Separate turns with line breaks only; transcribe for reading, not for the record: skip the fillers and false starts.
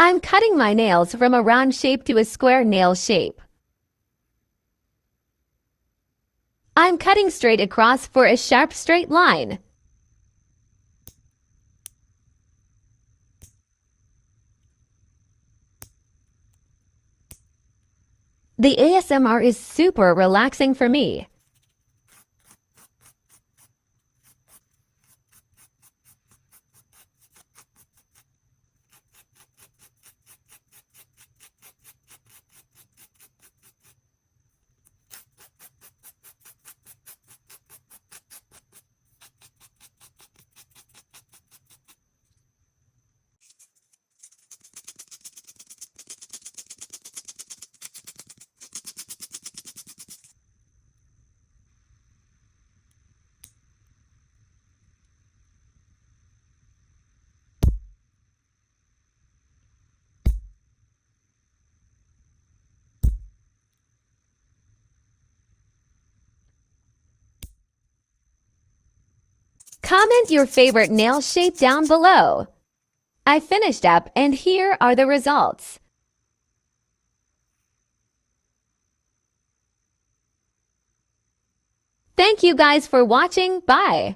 I'm cutting my nails from a round shape to a square nail shape. I'm cutting straight across for a sharp straight line. The ASMR is super relaxing for me. Comment your favorite nail shape down below. I finished up and here are the results. Thank you guys for watching. Bye.